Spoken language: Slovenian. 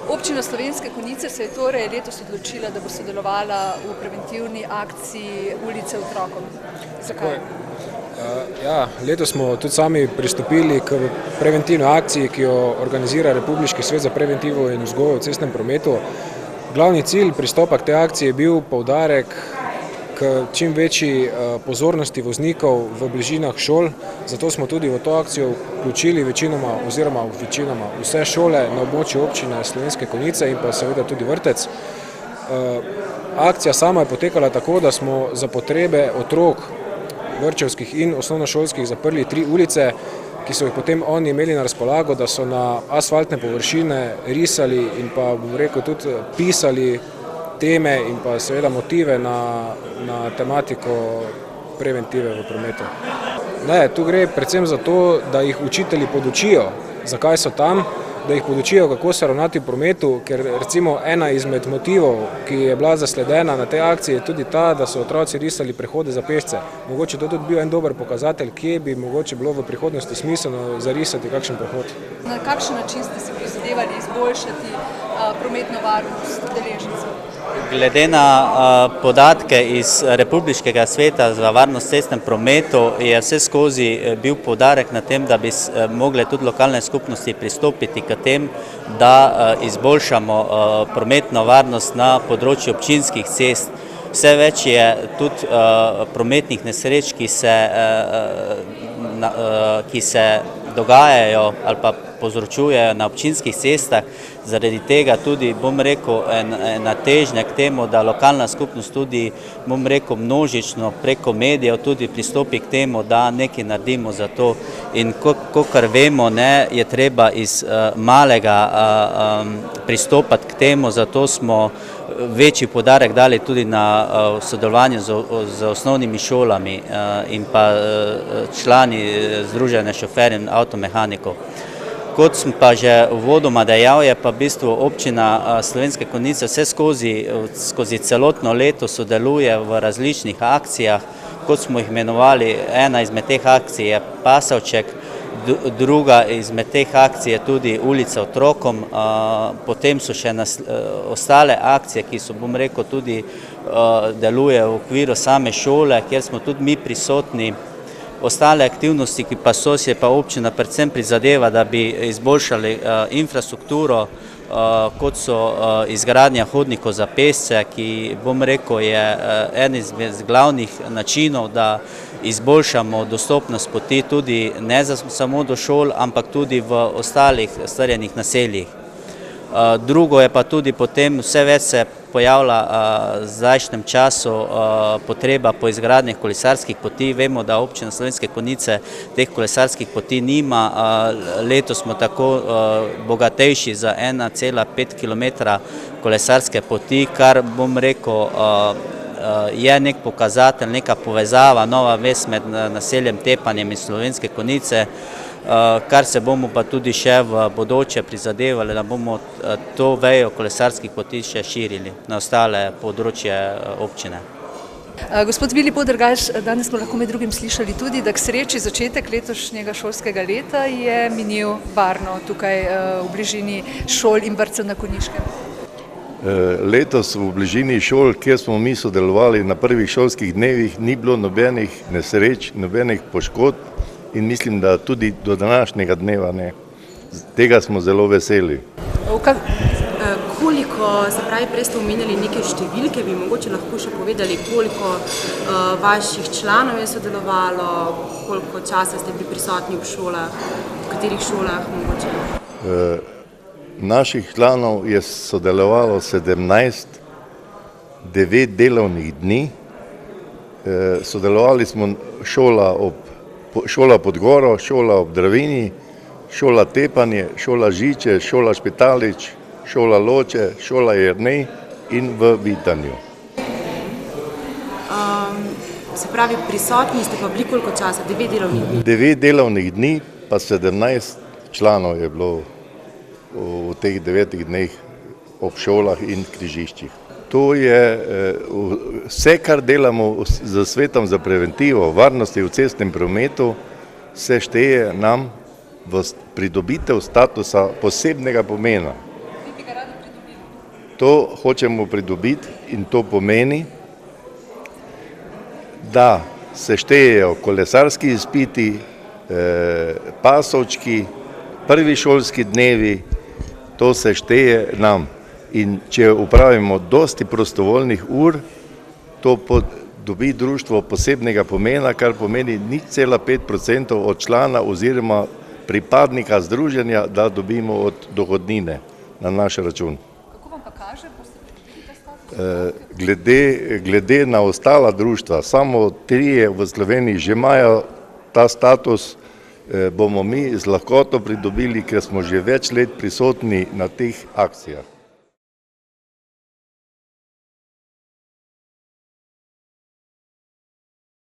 Občina Slovenske Konjice se je torej letos odločila, da bo sodelovala v preventivni akciji Ulice otrokom. Zakaj? Ja, letos smo tudi sami pristopili k preventivni akciji, ki jo organizira Republiški svet za preventivo in vzgojo v cestnem prometu. Glavni cilj pristopa k tej akciji je bil poudarek k čim večji pozornosti voznikov v bližinah šol, zato smo tudi v to akcijo vključili večinoma vse šole na območju občine Slovenske Konjice in pa seveda tudi vrtec. Akcija sama je potekala tako, da smo za potrebe otrok vrtčevskih in osnovnošolskih zaprli 3 ulice, ki so jih potem oni imeli na razpolago, da so na asfaltne površine risali in pa, bom rekel, tudi pisali teme in pa seveda motive na tematiko preventive v prometu. Ne, tu gre predvsem za to, da jih učitelji podučijo, zakaj so tam, da jih podučijo, kako se ravnati v prometu, ker recimo ena izmed motivov, ki je bila zasledena na tej akciji, je tudi ta, da so otroci risali prehode za pešce. Mogoče to tudi bil en dober pokazatelj, kje bi mogoče bilo v prihodnosti smiselno zarisati kakšen prehod. Na kakšen način ste si prizadevali izboljšati prometno varnost udeležencev? Glede na podatke iz Republiškega sveta za varnost v cestnem prometu je vse skozi bil poudarek na tem, da bi mogle tudi lokalne skupnosti pristopiti k tem, da izboljšamo prometno varnost na področju občinskih cest. Vse več je tudi prometnih nesreč, ki se dogajajo ali pa povzročujejo na občinskih cestah. Zaradi tega tudi, bom rekel, ena težnja k temu, da lokalna skupnost tudi, bom rekel, množično preko medijev tudi pristopi k temu, da nekaj naredimo za to. In kakor vemo, je treba iz malega pristopati k temu, zato smo večji poudarek dali tudi na sodelovanju z osnovnimi šolami in pa člani Združenja šoferjev in avtomehanikov. Kot sem pa že uvodoma dejal, je pa v bistvu občina Slovenske Konjice vse skozi celotno leto sodeluje v različnih akcijah, kot smo jih imenovali. Ena izmed teh akcij je Pasovček, druga izmed teh akcij je tudi Ulica otrokom, potem so še ostale akcije, ki so, bom rekel, tudi delujejo v okviru same šole, kjer smo tudi mi prisotni. Ostale aktivnosti, ki pa so, se pa občina predvsem prizadeva, da bi izboljšali infrastrukturo, kot so izgradnja hodnikov za pešce, ki, bom rekel, je en izmed glavnih načinov, da izboljšamo dostopnost poti tudi ne samo do šol, ampak tudi v ostalih strjenih naseljih. Drugo je pa tudi potem vse več se pojavlja v zdajšnjem času potreba po izgradnji kolesarskih poti. Vemo, da občina Slovenske Konjice teh kolesarskih poti nima. Letos smo tako bogatejši za 1,5 km kolesarske poti, kar, bom rekel, je nek pokazatelj, neka povezava, nova vez med naseljem Tepanjem in Slovenske Konjice, kar se bomo pa tudi še v bodoče prizadevali, da bomo to vejo kolesarskih poti še širili na ostale področje občine. Gospod Vili Podrgaš, danes smo lahko med drugim slišali tudi, da k sreči začetek letošnjega šolskega leta je minil varno tukaj v bližini šol in vrtcev na Konjiškem. Letos v bližini šol, kjer smo mi sodelovali na prvih šolskih dnevih, ni bilo nobenih nesreč, nobenih poškodb. In mislim, da tudi do današnjega dneva ne. Tega smo zelo veseli. Koliko, se pravi, prej ste omenjali neke številke, bi mogoče lahko še povedali, koliko vaših članov je sodelovalo, koliko časa ste bili prisotni v šolah, v katerih šolah mogoče? Naših članov je sodelovalo 17, 9 delovnih dni. Sodelovali smo šola Podgoro, šola ob Dravini, šola Tepanje, šola Žiče, šola Špitalič, šola Loče, šola Jernej in v Vitanju. Se pravi, prisotni ste pa bili koliko časa? 9 delovnih dni? 9 delovnih dni, pa 17 članov je bilo v teh 9 dneh ob šolah in križiščih. To je vse, kar delamo z Svetom za preventivo varnosti v cestnem prometu, se šteje nam v pridobitev statusa posebnega pomena. To hočemo pridobiti in to pomeni, da se štejejo kolesarski izpiti, pasovčki, prvi šolski dnevi, to se šteje nam. In če upravimo dosti prostovoljnih ur, to dobi društvo posebnega pomena, kar pomeni 0,5% od člana oziroma pripadnika združenja, da dobimo od dohodnine na naš račun. Kako vam pa kaže, boste pridobili ta status? Glede na ostala društva, samo 3 v Sloveniji že imajo ta status, bomo mi z lahkoto pridobili, ker smo že več let prisotni na teh akcijah.